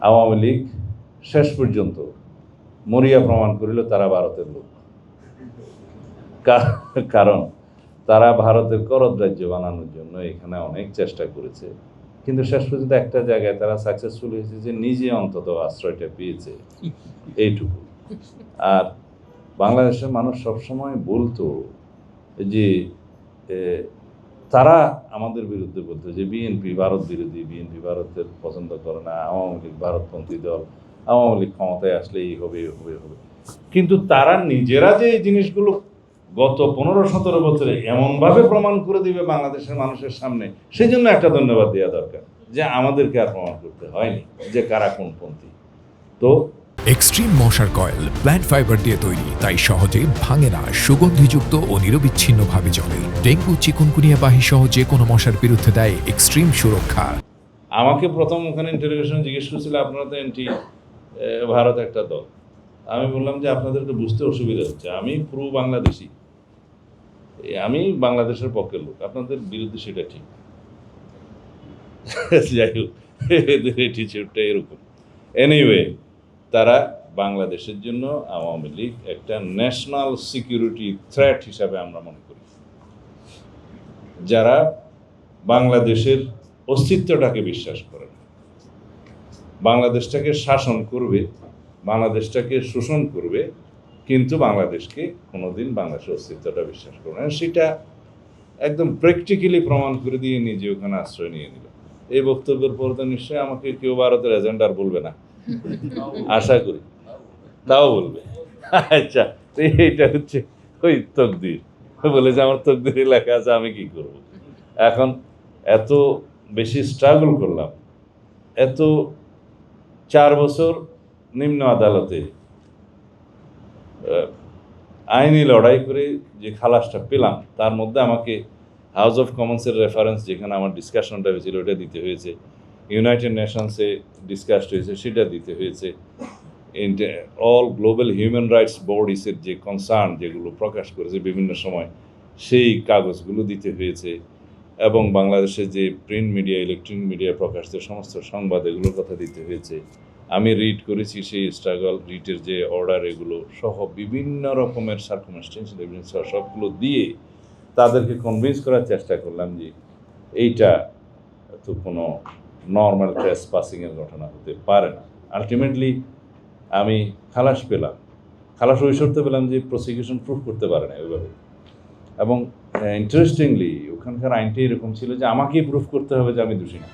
আওয়ামী লীগ শেষ পর্যন্ত মরিয়া প্রমাণ করিল তারা ভারতের লোক, কারণ তারা ভারতের করদ রাজ্য বানানোর জন্য এখানে অনেক চেষ্টা করেছে, কিন্তু শেষ পর্যন্ত একটা জায়গায় তারা সাকসেসফুল হয়েছে যে নিজে অন্তত আশ্রয়টা পেয়েছে, এইটুকু। আর বাংলাদেশের মানুষ সবসময় বলতো যে তারা আমাদের বিরুদ্ধে বলতো যে বিএনপি ভারত বিরোধী, বিএনপি ভারতের পছন্দ করে না, আওয়ামী লীগ ভারতপন্থী দল, আওয়ামী লীগ ক্ষমতায় আসলে এই হবে এই হবে হবে। কিন্তু তারা নিজেরা যে এই জিনিসগুলো গত 15-17 বছরে এমনভাবে প্রমাণ করে দিবে বাংলাদেশের মানুষের সামনে, সেই জন্য একটা ধন্যবাদ দেওয়া দরকার যে আমাদেরকে আর প্রমাণ করতে হয়নি যে কারা কোনপন্থী। তো এক্সট্রিম মশার কয়েল প্ল্যান্ট ফাইবার দিয়ে তৈরি, তাই সহজে ভাঙে না, সুগন্ধিযুক্ত ও নিরবিচ্ছিন্নভাবে জ্বলে। ডেঙ্গু, চিকুনগুনিয়া বাহি সহ যে কোনো মশার বিরুদ্ধে দেয় এক্সট্রিম সুরক্ষা। আমাকে প্রথম ওখানে ইন্টারভিউশন জিজ্ঞেস করছিল, আপনারা তো এন্টি ভারত একটা দল। আমি বললাম যে আপনাদেরকে বুঝতে অসুবিধা হচ্ছে, আমি পুরো বাংলাদেশি, আমি বাংলাদেশের পক্ষের লোক, আপনাদের বিরুদ্ধে সেটা ঠিক। যাই হোক, এদের অ্যাটিটিউডটা এরকম। এনিওয়ে, তারা বাংলাদেশের জন্য আওয়ামী লীগ একটা ন্যাশনাল সিকিউরিটি থ্রেট হিসাবে আমরা মনে করি। যারা বাংলাদেশের অস্তিত্বটাকে বিশ্বাস করে না, বাংলাদেশটাকে শাসন করবে, বাংলাদেশটাকে শোষণ করবে, কিন্তু বাংলাদেশকে কোনোদিন বাংলাদেশের অস্তিত্বটা বিশ্বাস করবে না, সেটা একদম প্র্যাকটিক্যালি প্রমাণ করে দিয়ে নিজে ওখানে আশ্রয় নিয়ে নিল। এই বক্তব্যের পর তো নিশ্চয়ই আমাকে কেউ ভারতের এজেন্ডার বলবে না, আশা করি, তাও বলবে। আচ্ছা, তো এইটা হচ্ছে ওই তকদির, বলে যে আমার তকদিরে লেখা আছে, আমি কি করব। এখন এত বেশি স্ট্রাগল করলাম, এত 4 বছর নিম্ন আদালতে আইনি লড়াই করে যে খালাসটা পেলাম, তার মধ্যে আমাকে হাউস অফ কমন্সের রেফারেন্স যেখানে আমার ডিসকাশনটা হয়েছিল ওটা দিতে হয়েছে, ইউনাইটেড নেশনসে ডিসকাসড হয়েছে সেটা দিতে হয়েছে, অল গ্লোবাল হিউম্যান রাইটস বডিসের যে কনসার্ন যেগুলো প্রকাশ করেছে বিভিন্ন সময় সেই কাগজগুলো দিতে হয়েছে, এবং বাংলাদেশের যে প্রিন্ট মিডিয়া ইলেকট্রনিক মিডিয়া প্রকাশিত সমস্ত সংবাদ এগুলোর কথা দিতে হয়েছে। আমি রিড করেছি সেই স্ট্রাগল, রিটের যে অর্ডার এগুলো সহ বিভিন্ন রকমের সার্কামস্টেন্সিয়াল এভিডেন্স সবগুলো দিয়ে তাদেরকে কনভিন্স করার চেষ্টা করলাম যে এইটা তো কোনো নর্মাল ট্রেসপাসিংয়ের ঘটনা হতে পারে না। আলটিমেটলি আমি খালাস পেলাম, খালাস ওই শর্তে পেলাম যে প্রসিকিউশন প্রুফ করতে পারে না ওইভাবে, এবং ইন্টারেস্টিংলি ওখানকার আইনটি এরকম ছিল যে আমাকেই প্রুফ করতে হবে যে আমি দোষী না।